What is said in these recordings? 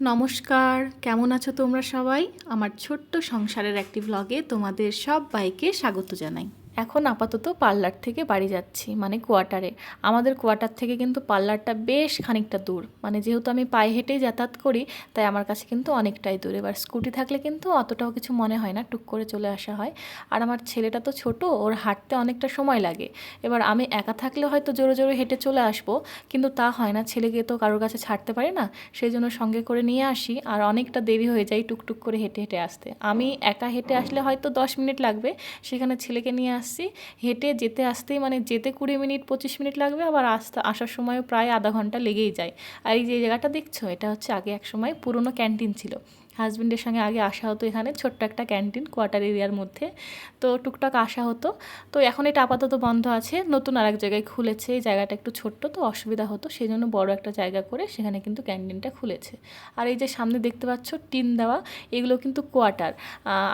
নমস্কার, কেমন আছো তোমরা সবাই? আমার ছোট্ট সংসারের একটি ব্লগে তোমাদের সবাইকে স্বাগত জানাই। এখন আপাতত পার্লার থেকে বাড়ি যাচ্ছি, মানে কোয়ার্টারে। আমাদের কোয়ার্টার থেকে কিন্তু পার্লারটা বেশ খানিকটা দূর, মানে যেহেতু আমি পায়ে হেঁটেই যাতায়াত করি তাই আমার কাছে কিন্তু অনেকটাই দূর। এবার স্কুটি থাকলে কিন্তু অতটাও কিছু মনে হয় না, টুক করে চলে আসা হয়। আর আমার ছেলেটা তো ছোট, ওর হাঁটতে অনেকটা সময় লাগে। এবার আমি একা থাকলে হয়তো জোরে জোরে হেঁটে চলে আসবো, কিন্তু তা হয় না, ছেলেকে তো কারোর কাছে ছাড়তে পারি না, সেই জন্য সঙ্গে করে নিয়ে আসি। আর অনেকটা দেরি হয়ে যায় টুকটুক করে হেঁটে হেঁটে আসতে। আমি একা হেঁটে আসলে হয়তো 10 মিনিট লাগবে, সেখানে ছেলেকে নিয়ে আসছি। হেঁটে যেতে আসতেই মানে যেতে 20 মিনিট 25 মিনিট লাগবে, আবার আসার সময়ও প্রায় আধা ঘন্টা লেগেই যায়। আর এই যে জায়গাটা দেখছো, এটা হচ্ছে আগে এক সময় পুরনো ক্যান্টিন ছিল। হাজব্যান্ডের সঙ্গে আগে আসা হতো এখানে, ছোট্ট একটা ক্যান্টিন কোয়ার্টার এরিয়ার মধ্যে। তো টুকটাক আসা হতো। তো এখন এটা আপাতত বন্ধ আছে, নতুন আর এক জায়গায় খুলেছে। এই জায়গাটা একটু ছোট্ট, তো অসুবিধা হতো, সেই জন্য বড় একটা জায়গা করে সেখানে কিন্তু ক্যান্টিনটা খুলেছে। আর এই যে সামনে দেখতে পাচ্ছ টিন দেওয়া, এগুলো কিন্তু কোয়ার্টার।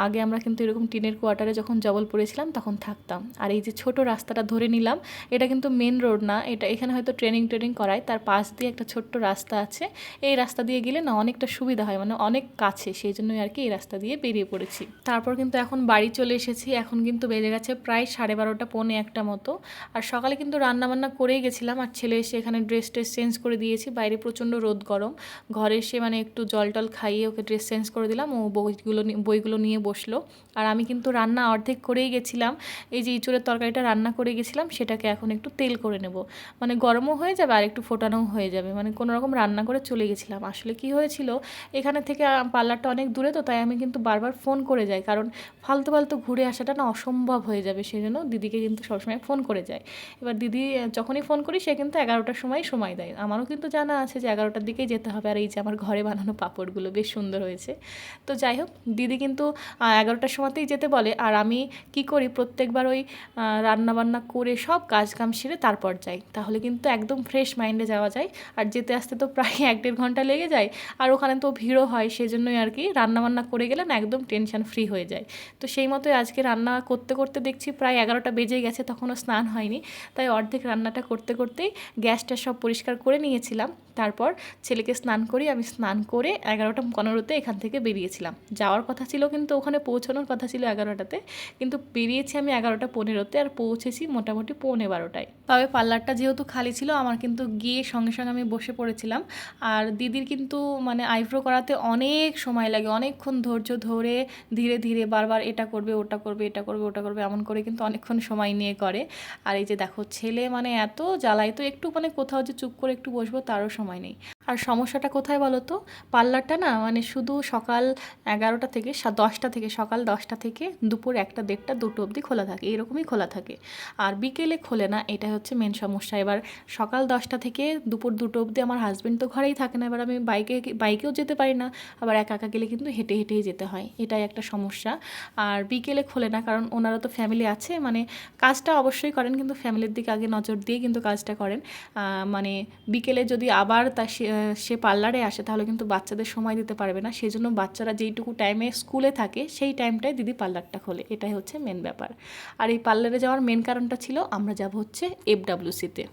আগে আমরা কিন্তু এরকম টিনের কোয়ার্টারে যখন জবলপুরে ছিলাম তখন থাকতাম। আর এই যে ছোট রাস্তাটা ধরে নিলাম, এটা কিন্তু মেন রোড না, এটা এখানে হয়তো ট্রেনিং করায়, তার পাশ দিয়ে একটা ছোট্ট রাস্তা আছে। এই রাস্তা দিয়ে গেলে না অনেকটা সুবিধা হয়, মানে অনেক কাছে, সেই জন্যই আর কি এই রাস্তা দিয়ে বেরিয়ে পড়েছি। তারপর কিন্তু এখন বাড়ি চলে এসেছি। এখন কিন্তু বেজে গেছে প্রায় 12:30 পৌনে একটা মতো। আর সকালে কিন্তু রান্নাবান্না করেই গেছিলাম, আর ছেলে এসে এখানে ড্রেস চেঞ্জ করে দিয়েছি। বাইরে প্রচণ্ড রোদ গরম, ঘরে এসে মানে একটু জল টল খাইয়ে ওকে ড্রেস চেঞ্জ করে দিলাম, ও বইগুলো নিয়ে বসলো। আর আমি কিন্তু রান্না অর্ধেক করেই গেছিলাম। এই যে ইঁচড়ের তরকারিটা রান্না করে গেছিলাম, সেটাকে এখন একটু তেল করে নেব, মানে গরমও হয়ে যাবে আর একটু ফোটানোও হয়ে যাবে, মানে কোনো রকম রান্না করে চলে গেছিলাম। আসলে কি হয়েছিল, এখানে থেকে পার্লারটা অনেক দূরে, তো তাই আমি কিন্তু বারবার ফোন করে যাই, কারণ ফালতু ফালতু ঘুরে আসাটা না অসম্ভব হয়ে যাবে, সেই জন্য দিদিকে কিন্তু সবসময় ফোন করে যায়। এবার দিদি যখনই ফোন করি সে কিন্তু 11টার সময় দেয়। আমারও কিন্তু জানা আছে যে 11টার দিকেই যেতে হবে। আর এই যে আমার ঘরে বানানো পাঁপড়গুলো বেশ সুন্দর হয়েছে। তো যাই হোক, দিদি কিন্তু 11টার সময়তেই যেতে বলে। আর আমি কি করি, প্রত্যেকবার ওই রান্নাবান্না করে সব কাজকাম সেরে তারপর যাই, তাহলে কিন্তু একদম ফ্রেশ মাইন্ডে যাওয়া যায়। আর যেতে আসতে তো প্রায় 1-1.5 ঘন্টা লেগে যায়, আর ওখানে তো ভিড়ও হয়, সেজন্যই আর কি রান্নাবান্না করে গেলে না একদম টেনশন ফ্রি হয়ে যায়। তো সেই মতোই আজকে রান্না করতে করতে দেখছি প্রায় 11টা বেজে গেছে, তখনও স্নান হয়নি। তাই অর্ধেক রান্নাটা করতে করতেই গ্যাসটা সব পরিষ্কার করে নিয়েছিলাম। তারপর ছেলেকে স্নান করি, আমি স্নান করে 11টা 15-তে এখান থেকে বেরিয়েছিলাম। যাওয়ার কথা ছিল, কিন্তু ওখানে পৌঁছানোর কথা ছিল 11টাতে, কিন্তু বেরিয়েছি আমি 11টা 15-তে, আর পৌঁছেছি মোটামুটি পৌনে 12টায়। তবে পার্লারটা যেহেতু খালি ছিল, আমার কিন্তু গিয়ে সঙ্গে সঙ্গে আমি বসে পড়েছিলাম। আর দিদির কিন্তু মানে আইব্রো করাতে অনেক সময় লাগে, অনেকক্ষণ ধৈর্য ধরে ধীরে ধীরে বারবার এটা করবে ওটা করবে, এটা করবে ওটা করবে, এমন করে কিন্তু অনেকক্ষণ সময় নিয়ে করে। আর এই যে দেখো ছেলে মানে এত জ্বালায়, তো একটু মানে কোথাও যে চুপ করে একটু বসবো তারও সময় নেই। আর সমস্যাটা কোথায় বলো তো, পার্লারটা না মানে শুধু সকাল 11টা থেকে 10টা থেকে, সকাল 10টা থেকে দুপুর 1-1:30-2টো অবধি খোলা থাকে, এরকমই খোলা থাকে। আর বিকেলে খোলে না, এটা হচ্ছে মেন সমস্যা। এবার সকাল 10টা থেকে দুপুর 2টো অবধি আমার হাজব্যান্ড তো ঘরেই থাকে না, এবার আমি বাইকেও যেতে পারি না, আবার একা একা গেলে কিন্তু হেঁটে হেঁটেই যেতে হয়, এটাই একটা সমস্যা। আর বিকেলে খোলে না, কারণ ওনারা তো ফ্যামিলি আছে, মানে কাজটা অবশ্যই করেন কিন্তু ফ্যামিলির দিকে আগে নজর দিয়ে কিন্তু কাজটা করেন। মানে বিকেলে যদি আবার সে পার্লারে আসে তাহলে কিন্তু বাচ্চাদের সময় দিতে পারবে না, সেই জন্য বাচ্চারা যেইটুকু টাইমে স্কুলে থাকে সেই টাইমটায় দিদি পার্লারটা খোলে, এটাই হচ্ছে মেন ব্যাপার। আর এই পার্লারে যাওয়ার মেন কারণটা ছিল আমরা যাব হচ্ছে FWC-তে।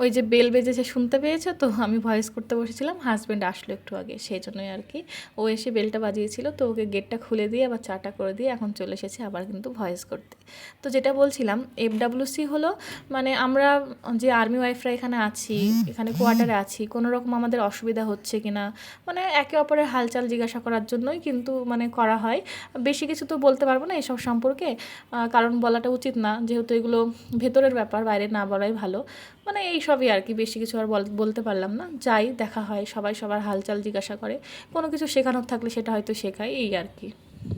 ওই যে বেল বেজেছে শুনতে পেয়েছো তো, আমি ভয়েস করতে বসেছিলাম, হাজব্যান্ড আসলো একটু আগে, সেই জন্যই আর কি। ও এসে বেলটা বাজিয়েছিল, তো ওকে গেটটা খুলে দিয়ে আবার চাটা করে দিয়ে এখন চলে এসেছে আবার কিন্তু ভয়েস করতে। তো যেটা বলছিলাম, FWC হলো মানে আমরা যে আর্মি ওয়াইফরা এখানে আছি, এখানে কোয়ার্টারে আছি, কোনো রকম আমাদের অসুবিধা হচ্ছে কিনা, মানে একে অপরের হালচাল জিজ্ঞাসা করার জন্যই কিন্তু মানে করা হয়। বেশি কিছু তো বলতে পারবো না এসব সম্পর্কে, কারণ বলাটা উচিত না, যেহেতু এগুলো ভেতরের ব্যাপার, বাইরে না বলাই ভালো। মানে এই সবই আর কি, বেশি কিছু আর বলতে পারলাম না। যাই, দেখা হয়, সবাই সবার হালচাল জিজ্ঞাসা করে, কোনো কিছু শেখানোর থাকলে সেটা হয়তো শেখায়, এই আর কি।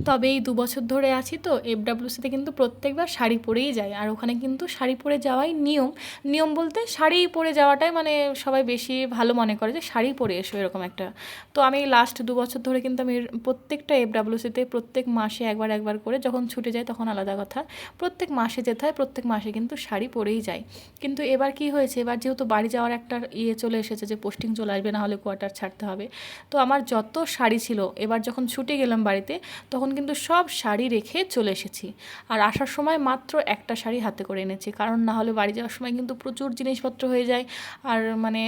তবে এই 2 বছর ধরে আছি তো FWC-তে কিন্তু প্রত্যেকবার শাড়ি পরেই যাই, আর ওখানে কিন্তু শাড়ি পরে যাওয়াই নিয়ম। নিয়ম বলতে শাড়ি পরে যাওয়াটাই মানে সবাই বেশি ভালো মনে করে, যে শাড়ি পরে এসো এরকম একটা। তো আমি লাস্ট 2 বছর ধরে কিন্তু আমি প্রত্যেকটা FWC-তে প্রত্যেক মাসে একবার একবার করে, যখন ছুটে যায় তখন আলাদা কথা, প্রত্যেক মাসে যেতে হয়, প্রত্যেক মাসে কিন্তু শাড়ি পরেই যাই। কিন্তু এবার কি হয়েছে, এবার যেহেতু বাড়ি যাওয়ার একটা চলে এসেছে, যে পোস্টিং চলে আসবে, না হলে কোয়ার্টার ছাড়তে হবে, তো আমার যত শাড়ি ছিল এবার যখন ছুটে গেলাম বাড়িতে, তখন কিন্তু সব শাড়ি রেখে চলে এসেছি। আর আসার সময় মাত্র একটা শাড়ি হাতে করে এনেছি, কারণ না হলে বাড়ি যাওয়ার সময় কিন্তু প্রচুর জিনিসপত্র হয়ে যায়। আর মানে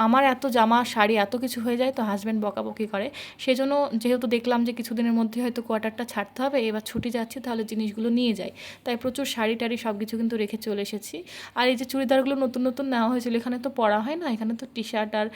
আমার এত জামা শাড়ি এত কিছু হয়ে যায়, তো হাজব্যান্ড বকাবকি করে। সেজন্য যেহেতু দেখলাম যে কিছুদিনের মধ্যে হয়তো কোয়ার্টারটা ছাড়তে হবে, এবার ছুটি যাচ্ছি, তাহলে জিনিসগুলো নিয়ে যাই। তাই প্রচুর শাড়ি টাড়ি সব কিছু কিন্তু রেখে চলে এসেছি। আর এই যে চুড়িদারগুলো নতুন নতুন নেওয়া হয়েছিল, এখানে তো পরা হয় না, এখানে তো টি শার্ট আর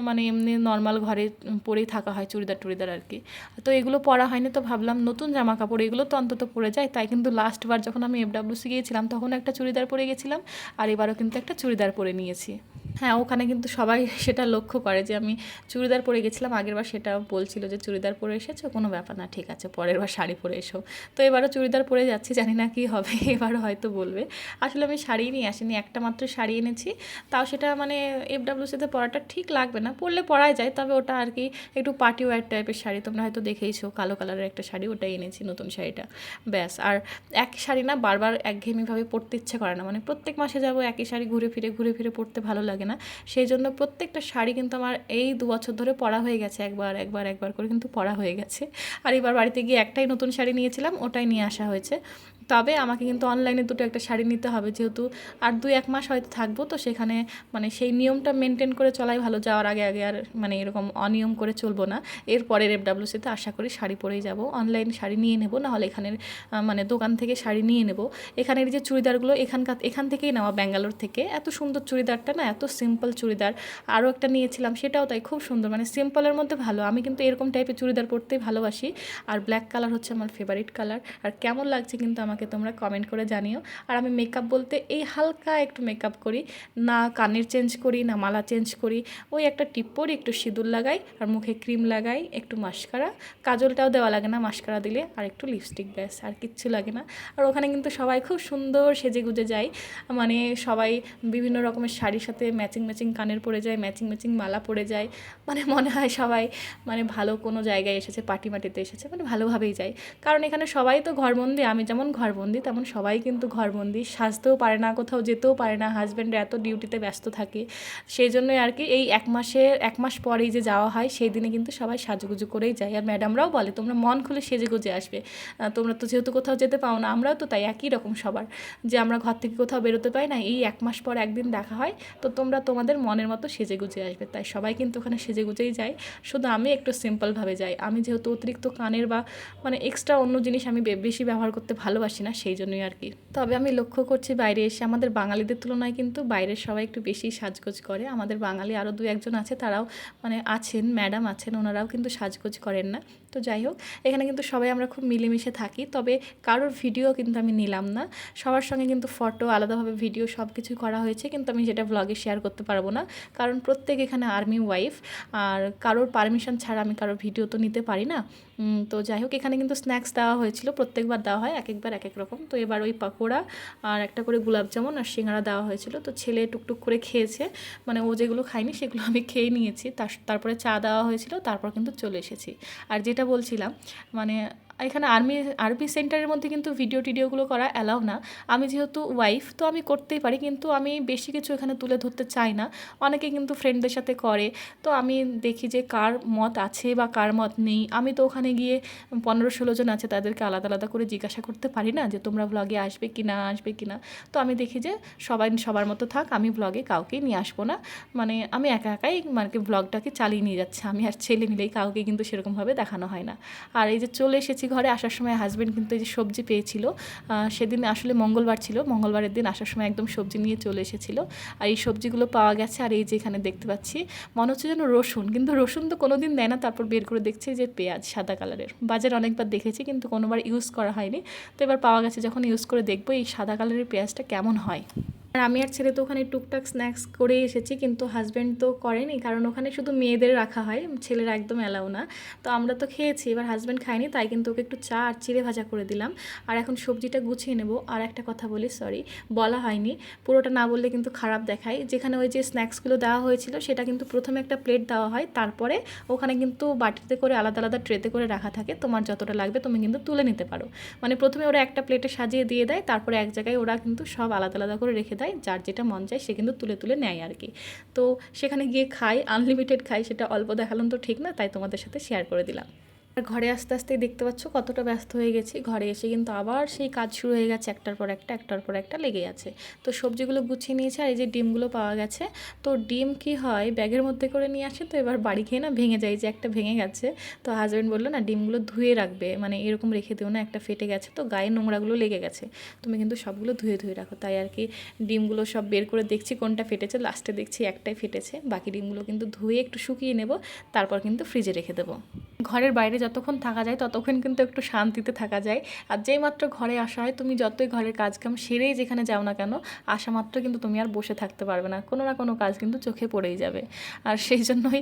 মানে এমনি নর্মাল ঘরে পরেই থাকা হয়, চুড়িদার টুড়িদার আর কি। তো এগুলো পরা হয়নি, তো ভাবলাম নতুন জামা কাপড় এগুলো তো অন্তত পরে যায়। তাই কিন্তু লাস্টবার যখন আমি এফডব্লিউসি গিয়েছিলাম তখন একটা চুড়িদার পরে গেছিলাম, আর এবারও কিন্তু একটা চুড়িদার পরে নিয়েছি। হ্যাঁ, ওখানে কিন্তু সবাই সেটা লক্ষ্য করে যে আমি চুড়িদার পরে গেছিলাম। আগেরবার সেটা বলছিল যে চুড়িদার পরে এসেছো, কোনো ব্যাপার না, ঠিক আছে, পরের বার শাড়ি পরে এসো। তো এবারও চুড়িদার পরে যাচ্ছি, জানি না কি হবে, এবারও হয়তো বলবে। আসলে আমি শাড়ি নিয়ে আসিনি, একটা মাত্র শাড়ি এনেছি, তাও সেটা মানে এফডব্লিউসিতে পরাটা ঠিক লাগবে না, পরলে পরাই যায়, তবে ওটা আর কি একটু পার্টি ওয়্যার টাইপের শাড়ি, তোমরা হয়তো দেখেইছো, কালো কালারের একটা শাড়ি, ওটাই এনেছি, নতুন শাড়িটা, ব্যাস। আর এক শাড়ি না বারবার একঘেয়েমিভাবে পরতে ইচ্ছে করে না, মানে প্রত্যেক মাসে যাবো একই শাড়ি ঘুরে ফিরে পরতে ভালো লাগে না। সেই জন্য প্রত্যেকটা শাড়ি কিন্তু আমার এই 2 বছর ধরে পরা হয়ে গেছে, একবার করে কিন্তু পরা হয়ে গেছে। আর এবার বাড়িতে গিয়ে একটাই নতুন শাড়ি নিয়েছিলাম, ওটাই নিয়ে আসা হয়েছে। তবে আমাকে কিন্তু অনলাইনে দুটো একটা শাড়ি নিতে হবে, যেহেতু আর 2-1 মাস হয়তো থাকবো, তো সেখানে মানে সেই নিয়মটা মেনটেন করে চলাই ভালো, যাওয়ার আগে আর মানে এরকম অনিয়ম করে চলবো না। এরপরের এফডব্লিউসিতে আশা করি শাড়ি পরেই যাব, অনলাইন শাড়ি নিয়ে নেবো, নাহলে এখানের মানে দোকান থেকে শাড়ি নিয়ে নেব। এখানের যে চুড়িদারগুলো এখান থেকেই নেওয়া, ব্যাঙ্গালোর থেকে, এত সুন্দর চুড়িদারটা না, এত সিম্পল চুড়িদার। আরও একটা নিয়েছিলাম, সেটাও তাই খুব সুন্দর, মানে সিম্পলের মধ্যে ভালো। আমি কিন্তু এরকম টাইপের চুড়িদার পরতেই ভালোবাসি, আর ব্ল্যাক কালার হচ্ছে আমার ফেভারিট কালার। আর কেমন লাগছে কিন্তু আমাকে তোমরা কমেন্ট করে জানিও। আর আমি মেকআপ বলতে এই হালকা একটু মেকআপ করি, না কানের চেঞ্জ করি, না মালা চেঞ্জ করি, ওই একটা টিপ পরি, একটু সিঁদুর লাগাই, আর মুখে ক্রিম লাগাই, একটু মাস্কারা, কাজলটাও দেওয়া লাগে না মাস্কারা দিলে, আর একটু লিপস্টিক, ব্যাস, আর কিচ্ছু লাগে না। আর ওখানে কিন্তু সবাই খুব সুন্দর সেজে গুজে যায়, মানে সবাই বিভিন্ন রকমের শাড়ির সাথে ম্যাচিং কানের পরে যায়, ম্যাচিং মালা পরে যায়, মানে মনে হয় সবাই মানে ভালো কোনো জায়গায় এসেছে, পার্টি মাটিতে এসেছে, মানে ভালোভাবেই যায়। কারণ এখানে সবাই তো ঘরবন্দি, আমি যেমন ঘরবন্দি তেমন সবাই কিন্তু ঘরবন্দি, সাজতেও পারে না, কোথাও যেতেও পারে না, হাজব্যান্ড এত ডিউটিতে ব্যস্ত থাকে। সেই জন্যই আর কি এই 1 মাস পরেই যে যাওয়া হয়, সেই দিনে কিন্তু সবাই সাজুগুজু করেই যায়। আর ম্যাডামরাও বলে তোমরা মন খুলে সেজে গুজে আসবে, তোমরা তো যেহেতু কোথাও যেতে পাও না, আমরাও তো তাই, একই রকম সবার, যে আমরা ঘর থেকে কোথাও বেরোতে পাই না, এই 1 মাস পর একদিন দেখা হয়, তো তোমরা তোমাদের মনের মতো সেজে গুজে আসবে। তাই সবাই কিন্তু ওখানে সেজে গুজেই যায়, শুধু আমি একটু সিম্পলভাবে যাই। আমি যেহেতু অতিরিক্ত কানের বা মানে এক্সট্রা অন্য জিনিস আমি বেশি ব্যবহার করতে ভালোবাসি না, সেই জন্যই আর কি। তবে আমি লক্ষ্য করছি বাইরে এসে আমাদের বাঙালিদের তুলনায় কিন্তু বাইরের সবাই একটু বেশি সাজগোজ করে। আমাদের বাঙালি আরও 2-1 আছে, তারাও মানে আছেন, ম্যাডাম আছেন, ওনারাও কিন্তু সাজগোজ করেন না। তো যাই হোক, এখানে কিন্তু সবাই আমরা খুব মিলেমিশে থাকি, তবে কারোর ভিডিও কিন্তু আমি নিলাম না। সবার সঙ্গে কিন্তু ফটো, আলাদাভাবে ভিডিও সব কিছু করা হয়েছে, কিন্তু আমি যেটা ব্লগে শেয়ার করতে পারবো না, কারণ প্রত্যেক এখানে আর্মি ওয়াইফ, আর কারোর পারমিশন ছাড়া আমি কারোর ভিডিও তো নিতে পারি না। তো যাই হোক, এখানে কিন্তু স্ন্যাক্স দেওয়া হয়েছিল, প্রত্যেকবার দেওয়া হয়, একবার এক এক রকম। তো এবার ওই পাকোড়া আর একটা করে গোলাপ জামুন আর সিঙ্গারা দেওয়া হয়েছিল, তো ছেলে টুকটুক করে খেয়েছে, মানে ও যেগুলো খায়নি সেগুলো আমি খেয়ে নিয়েছি। তারপরে চা দেওয়া হয়েছিল, তারপর কিন্তু চলে এসেছি। আর যেটা বলছিলাম, মানে এখানে আর্মি সেন্টারের মধ্যে কিন্তু টিডিওগুলো করা অ্যালাউ না। আমি যেহেতু ওয়াইফ, তো আমি করতেই পারি, কিন্তু আমি বেশি কিছু এখানে তুলে ধরতে চাই না। অনেকে কিন্তু ফ্রেন্ডদের সাথে করে, তো আমি দেখি যে কার মত আছে বা কার মত নেই। আমি তো ওখানে গিয়ে 15-16 জন আছে, তাদেরকে আলাদা আলাদা করে জিজ্ঞাসা করতে পারি না যে তোমরা ব্লগে আসবে কি না। তো আমি দেখি যে সবাই সবার মতো থাক, আমি ব্লগে কাউকেই নিয়ে আসবো না, মানে আমি একাই মানে ব্লগটাকে চালিয়ে নিয়ে যাচ্ছি, আমি আর ছেলে মিলেই কাউকে কিন্তু সেরকমভাবে দেখানো হয় না। আর এই যে চলে এসেছি ঘরে, আসার সময় হাজব্যান্ড কিন্তু এই যে সবজি পেয়েছিল, সেদিন আসলে মঙ্গলবার ছিল, মঙ্গলবারের দিন আসার সময় একদম সবজি নিয়ে চলে এসেছিলো। আর এই সবজিগুলো পাওয়া গেছে, আর এই যে এখানে দেখতে পাচ্ছি মনে হচ্ছে যেন রসুন, কিন্তু রসুন তো কোনো দিন দেয় না। তারপর বের করে দেখছি যে পেঁয়াজ সাদা কালারের, বাজারে অনেকবার দেখেছি কিন্তু কোনোবার ইউজ করা হয়নি। তো এবার পাওয়া গেছে, যখন ইউজ করে দেখবো এই সাদা কালারের পেঁয়াজটা কেমন হয়। আর আমি আর ছেলে তো ওখানে টুকটাক স্ন্যাক্স করে এসেছি, কিন্তু হাজব্যান্ড তো করেনি, কারণ ওখানে শুধু মেয়েদের রাখা হয়, ছেলেরা একদম অ্যালাউ না। তো আমরা তো খেয়েছি, এবার হাজব্যান্ড খায়নি, তাই কিন্তু ওকে একটু চা আর চিড়ে ভাজা করে দিলাম। আর এখন সবজিটা গুছিয়ে নেব। আর একটা কথা বলি, সরি বলা হয়নি, পুরোটা না বললে কিন্তু খারাপ দেখায়। যেখানে ওই যে স্ন্যাক্সগুলো দেওয়া হয়েছিল, সেটা কিন্তু প্রথমে একটা প্লেট দেওয়া হয়, তারপরে ওখানে কিন্তু বাটিতে করে আলাদা আলাদা ট্রেতে করে রাখা থাকে, তোমার যতটা লাগবে তুমি কিন্তু তুলে নিতে পারো। মানে প্রথমে ওরা একটা প্লেটে সাজিয়ে দিয়ে দেয়, তারপরে এক জায়গায় ওরা কিন্তু সব আলাদা আলাদা করে রেখে দেয়, যার যেটা মন চায় সে কিন্তু তুলে নেয় আর কি। তো সেখানে গিয়ে খাই, আনলিমিটেড খাই, সেটা অল্প দেখালাম তো ঠিক না, তাই তোমাদের সাথে শেয়ার করে দিলাম। আর ঘরে আস্তে আস্তে দেখতে পাচ্ছ কতটা ব্যস্ত হয়ে গেছি। ঘরে এসে কিন্তু আবার সেই কাজ শুরু হয়ে গেছে, একটার পর একটা লেগে আছে। তো সবজিগুলো গুছিয়ে নিয়েছে আর এই যে ডিমগুলো পাওয়া গেছে। তো ডিম কি হয় ব্যাগের মধ্যে করে নিয়ে আসে, তো এবার বাড়ি খেয়ে না ভেঙে যায়, যে একটা ভেঙে গেছে। তো হাজব্যান্ড বললো না ডিমগুলো ধুয়ে রাখবে, মানে এরকম রেখে দিও না, একটা ফেটে গেছে তো গায়ে নোংরাগুলো লেগে গেছে, তুমি কিন্তু সবগুলো ধুয়ে ধুয়ে রাখো। তাই আর কি ডিমগুলো সব বের করে দেখছি কোনটা ফেটেছে, লাস্টে দেখছি একটাই ফেটেছে। বাকি ডিমগুলো কিন্তু ধুয়ে একটু শুকিয়ে নেব, তারপর কিন্তু ফ্রিজে রেখে দেবো। ঘরের বাইরে যতক্ষণ থাকা যায় ততক্ষণ কিন্তু একটু শান্তিতে থাকা যায়। আর যেই মাত্র ঘরে আসা হয়, তুমি যতই ঘরের কাজকাম সেরেই যেখানে যাও না কেন, আসা মাত্র কিন্তু তুমি আর বসে থাকতে পারবে না, কোনো না কোনো কাজ কিন্তু চোখে পড়েই যাবে। আর সেই জন্যই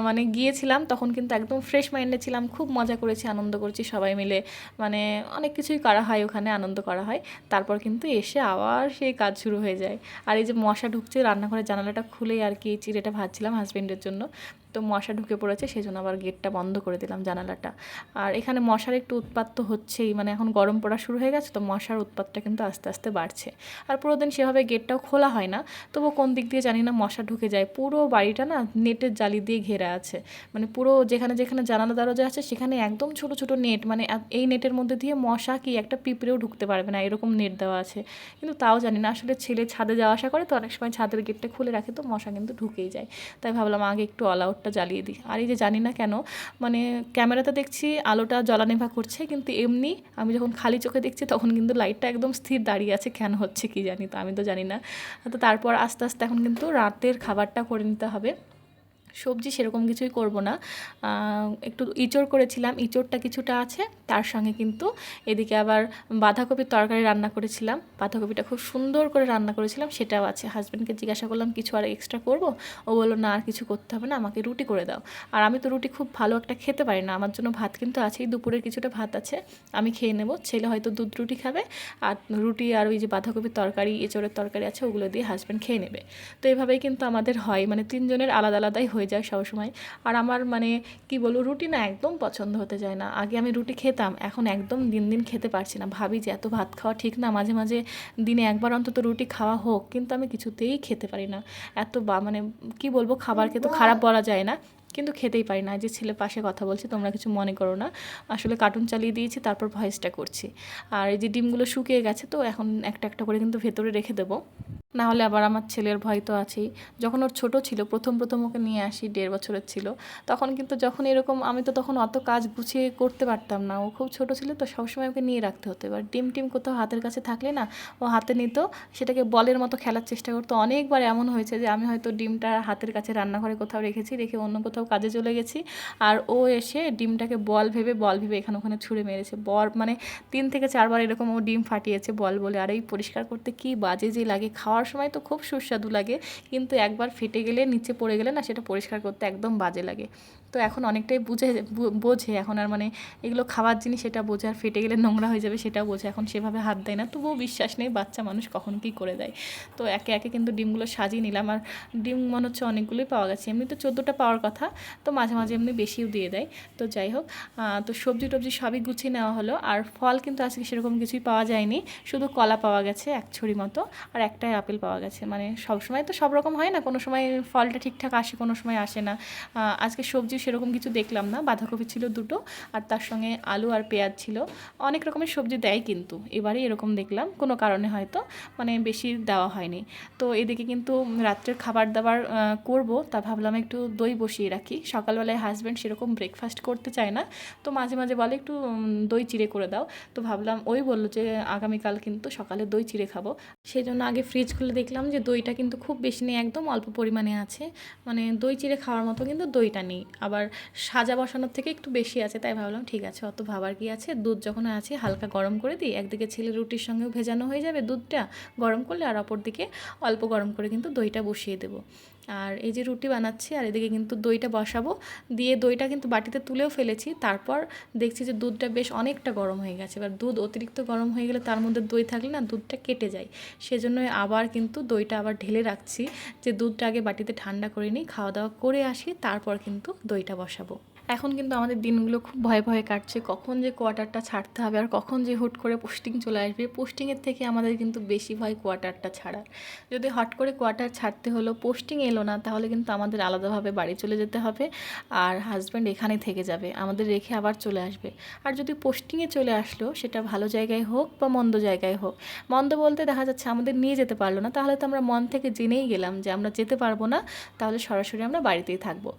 মানে গিয়েছিলাম তখন কিন্তু একদম ফ্রেশ মাইন্ডে ছিলাম, খুব মজা করেছি, আনন্দ করেছি সবাই মিলে, মানে অনেক কিছুই করা হয় ওখানে, আনন্দ করা হয়। তারপর কিন্তু এসে আবার সেই কাজ শুরু হয়ে যায়। আর এই যে মশা ঢুকছে, রান্নাঘরের জানালাটা খুলে আর কি চিড়েটা ভাজছিলাম হাজবেন্ডের জন্য, তো মশা ঢুকে পড়েছে, সেই জন্য আবার গেটটা বন্ধ করে দিলাম, জানালাটা। আর এখানে মশার একটু উৎপাত তো হচ্ছেই, মানে এখন গরম পড়া শুরু হয়ে গেছে, তো মশার উৎপাতটা কিন্তু আস্তে আস্তে বাড়ছে। আর পুরো দিন সেভাবে গেটটাও খোলা হয় না, তবু কোন দিক দিয়ে জানি না মশা ঢুকে যায়। পুরো বাড়িটা না নেটের জালি দিয়ে ঘেরা আছে, মানে পুরো যেখানে যেখানে জানালা দরজা আছে সেখানে একদম ছোট ছোট নেট, মানে এই নেটের মধ্যে দিয়ে মশা কি একটা পিঁপড়েও ঢুকতে পারবে না, এরকম নেট দেওয়া আছে। কিন্তু তাও জানি না, আসলে ছেলে ছাদে যাওয়া আসা করে তো অনেক সময় ছাদের গেটটা খুলে রাখে, তো মশা কিন্তু ঢুকেই যায়। তাই ভাবলাম আগে একটু অল আউটটা জ্বালিয়ে দিই। আর এই যে জানি না কেন, মানে ক্যামেরাতে দেখছি আলোটা জ্বলানেভা করছে, কিন্তু এমনি আমি যখন খালি চোখে দেখছি তখন কিন্তু লাইটটা একদম স্থির দাঁড়িয়ে আছে, কেন হচ্ছে কি জানি, তো আমি তো জানি না। তো তারপর আস্তে আস্তে এখন কিন্তু রাতের খাবারটা করে নিতে হবে। সবজি সেরকম কিছুই করব না, একটু ইঁচড় করেছিলাম, ইঁচড়টা কিছুটা আছে, তার সঙ্গে কিন্তু এদিকে আবার বাঁধাকপির তরকারি রান্না করেছিলাম, বাঁধাকপিটা খুব সুন্দর করে রান্না করেছিলাম, সেটাও আছে। হাজব্যান্ডকে জিজ্ঞাসা করলাম কিছু আর এক্সট্রা করব, ও বললো না আর কিছু করতে হবে না, আমাকে রুটি করে দাও। আর আমি তো রুটি খুব ভালো একটা খেতে পারি না, আমার জন্য ভাত কিন্তু আছেই, দুপুরের কিছুটা ভাত আছে, আমি খেয়ে নেব। ছেলে হয়তো দুধ রুটি খাবে, আর রুটি আর ওই যে বাঁধাকপির তরকারি এঁচড়ের তরকারি আছে ওগুলো দিয়ে হাজব্যান্ড খেয়ে নেবে। তো এইভাবেই কিন্তু আমাদের হয়, মানে তিনজনের আলাদা আলাদাই হয়ে যায় সবসময়। আর আমার মানে কি বলবো, রুটি না একদম পছন্দ হতে যায় না। আগে আমি রুটি খেতাম, এখন একদম দিন দিন খেতে পারছি না, ভাবি যে এত ভাত খাওয়া ঠিক না, মাঝে মাঝে দিনে একবার অন্তত রুটি খাওয়া হোক, কিন্তু আমি কিছুতেই খেতে পারি না। এত মানে কি বলবো, খাবারকে তো খারাপ বলা যায় না, কিন্তু খেতেই পারি না। যে ছেলে পাশে কথা বলছি, তোমরা কিছু মনে করো না, আসলে কার্টুন চালিয়ে দিয়েছি তারপর ভয়েসটা করছি। আর এই যে ডিমগুলো শুকিয়ে গেছে, তো এখন একটা একটা করে কিন্তু ভেতরে রেখে দেবো, না হলে আবার আমার ছেলের ভয় তো আছেই। যখন ওর ছোট ছিল, প্রথম প্রথম ওকে নিয়ে আসি, 1.5 বছরের ছিল, তখন কিন্তু যখন এরকম আমি তো তখন অত কাজ গুছিয়ে করতে পারতাম না, ও খুব ছোট ছিল তো সবসময় ওকে নিয়ে রাখতে হতো। এবার ডিম টিম কোথাও হাতের কাছে থাকলে না, ও হাতে নিত, সেটাকে বলের মতো খেলার চেষ্টা করতো। অনেকবার এমন হয়েছে যে আমি হয়তো ডিমটা হাতের কাছে রান্নাঘরে কোথাও রেখেছি, রেখে অন্য কোথাও কাজে চলে গেছি, আর ও এসে ডিমটাকে বল ভেবে এখানে ওখানে ছুঁড়ে মেরেছে। মানে 3 থেকে 4 বার এরকম ও ডিম ফাটিয়েছে বল বলে। আর এই পরিষ্কার করতে কি বাজে যে লাগে, খাওয়ার সময় তো খুব সুস্বাদু লাগে, কিন্তু একবার ফেটে গেলে, নিচে পড়ে গেলে না, সেটা পরিষ্কার করতে একদম বাজে লাগে। তো এখন অনেকটাই বোঝে এখন, আর মানে এগুলো খাবার জিনিস সেটা বোঝে, আর ফেটে গেলে নোংরা হয়ে যাবে সেটাও বোঝে, এখন সেভাবে হাত দেয় না। তবুও বিশ্বাস নেই বাচ্চা মানুষ কখন কী করে দেয়। তো একে একে কিন্তু ডিমগুলো সাজিয়ে নিলাম, আর ডিম মনে হচ্ছে অনেকগুলোই পাওয়া গেছে, এমনি তো 14টা পাওয়ার কথা, তো মাঝে মাঝে এমনি বেশিও দিয়ে দেয়। তো যাই হোক, তো সবজি টবজি সবই গুছিয়ে নেওয়া হলো। আর ফল কিন্তু আজকে সেরকম কিছুই পাওয়া যায়নি, শুধু কলা পাওয়া গেছে 1 ছড়ি মতো, আর একটাই আপেল পাওয়া গেছে। মানে সব সময় তো সব রকম হয় না, কোনো সময় ফলটা ঠিকঠাক আসে, কোনো সময় আসে না। আজকে সবজি সেরকম কিছু দেখলাম না, বাঁধাকপি ছিল 2টো, আর তার সঙ্গে আলু আর পেঁয়াজ ছিল। অনেক রকমের সবজি দেয় কিন্তু এবারে এরকম দেখলাম, কোনো কারণে হয়তো মানে বেশি দেওয়া হয়নি। তো এদিকে কিন্তু রাত্রের খাবার দাবার করব, তা ভাবলাম একটু দই বসিয়ে রাখি। সকালবেলায় হাজব্যান্ড সেরকম ব্রেকফাস্ট করতে চায় না, তো মাঝে মাঝে বলে একটু দই চিড়ে করে দাও। তো ভাবলাম, ওই বললো যে আগামীকাল কিন্তু সকালে দই চিড়ে খাবো, সেই জন্য আগে ফ্রিজ খুলে দেখলাম যে দইটা কিন্তু খুব বেশি নেই, একদম অল্প পরিমাণে আছে, মানে দই চিড়ে খাওয়ার মতো কিন্তু দইটা নেই, আবার সাজা বসানোর থেকে একটু বেশি আছে। তাই ভাবলাম ঠিক আছে, অত ভাবার কি আছে, দুধ যখন আছে হালকা গরম করে দিই, একদিকে ছেলে রুটির সঙ্গেও ভেজানো হয়ে যাবে দুধটা গরম করলে, আর অপর দিকে অল্প গরম করে কিন্তু দইটা বসিয়ে দেবো। আর এই যে রুটি বানাচ্ছি, আর এদিকে কিন্তু দইটা বসাবো, দিয়ে দইটা কিন্তু বাটিতে তুলেও ফেলেছি। তারপর দেখছি যে দুধটা বেশ অনেকটা গরম হয়ে গেছে, এবার দুধ অতিরিক্ত গরম হয়ে গেলে তার মধ্যে দই থাকলে না দুধটা কেটে যায়, সেজন্যই আবার কিন্তু দইটা আবার ঢেলে রাখছি, যে দুধটা আগে বাটিতে ঠান্ডা করে নিই, খাওয়া দাওয়া করে আসি, তারপর কিন্তু দইটা বসাবো। এখন কিন্তু আমাদের দিনগুলো খুব ভয়ে ভয়ে কাটছে, কখন যে কোয়ার্টারটা ছাড়তে হবে আর কখন যে হুট করে পোস্টিং চলে আসবে। পোস্টিংয়ের থেকে আমাদের কিন্তু বেশি ভয় কোয়ার্টারটা ছাড়ার। যদি হট করে কোয়ার্টার ছাড়তে হলো, পোস্টিং এলো না, তাহলে কিন্তু আমাদের আলাদাভাবে বাড়ি চলে যেতে হবে আর হাজব্যান্ড এখানেই থেকে যাবে, আমাদের রেখে আবার চলে আসবে। আর যদি পোস্টিংয়ে চলে আসলো, সেটা ভালো জায়গায় হোক বা মন্দ জায়গায় হোক, মন্দ বলতে দেখা যাচ্ছে আমাদের নিয়ে যেতে পারলো না, তাহলে তো আমরা মন থেকে জেনেই গেলাম যে আমরা যেতে পারবো না, তাহলে সরাসরি আমরা বাড়িতেই থাকবো।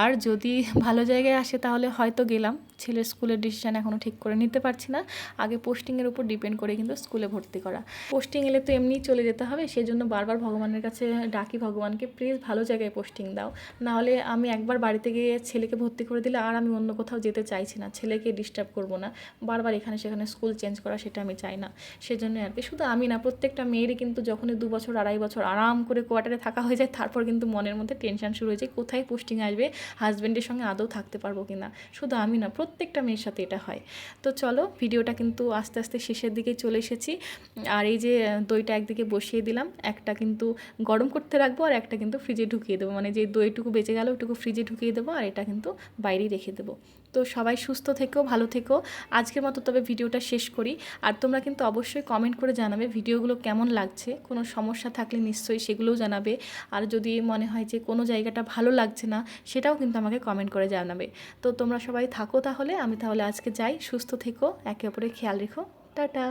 আর যদি ভালো জায়গায় আসে তাহলে হয়তো গেলাম, ছেলের স্কুলের ডিসিশান এখনও ঠিক করে নিতে পারছি না, আগে পোস্টিংয়ের উপর ডিপেন্ড করে কিন্তু স্কুলে ভর্তি করা। পোস্টিং এলে তো এমনিই চলে যেতে হবে, সেই জন্য বারবার ভগবানের কাছে ডাকি, ভগবানকে প্লিজ ভালো জায়গায় পোস্টিং দাও, নাহলে আমি একবার বাড়িতে গিয়ে ছেলেকে ভর্তি করে দিলে আর আমি অন্য কোথাও যেতে চাইছি না, ছেলেকে ডিস্টার্ব করবো না, বারবার এখানে সেখানে স্কুল চেঞ্জ করা সেটা আমি চাই না। সেজন্য আর কি, শুধু আমি না, প্রত্যেকটা মেয়েরই কিন্তু যখনই 2 বছর 2.5 বছর আরাম করে কোয়ার্টারে থাকা হয়ে যায়, তারপর কিন্তু মনের মধ্যে টেনশন শুরু হয়ে যায় কোথায় পোস্টিং আসবে, হাজব্যান্ডের সঙ্গে আদৌ থাকতে পারবো কি না। শুধু আমি না, প্রত্যেকটা মেয়ের সাথে এটা হয়। তো চলো, ভিডিওটা কিন্তু আস্তে আস্তে শেষের দিকে চলে এসেছি। আর এই যে দইটা একদিকে বসিয়ে দিলাম, একটা কিন্তু গরম করতে রাখবো আর একটা কিন্তু ফ্রিজে ঢুকিয়ে দেবো, মানে যে দইটুকু বেঁচে গেল ওইটুকু ফ্রিজে ঢুকিয়ে দেবো আর এটা কিন্তু বাইরেই রেখে দেবো। তো সবাই সুস্থ থেকো, ভালো থেকো। আজকের মতো তবে ভিডিওটা শেষ করি। আর তোমরা কিন্তু অবশ্যই কমেন্ট করে জানাবে ভিডিওগুলো কেমন লাগছে, কোনো সমস্যা থাকলে নিশ্চয়ই সেগুলোও জানাবে। আর যদি মনে হয় যে কোনো জায়গাটা ভালো লাগছে না, সেটাও কিন্তু আমাকে কমেন্ট করে জানাবে। তো তোমরা সবাই থাকো, তাহলে আমি তাহলে আজকে যাই, সুস্থ থেকো, একে অপরের খেয়াল রেখো, টাটা।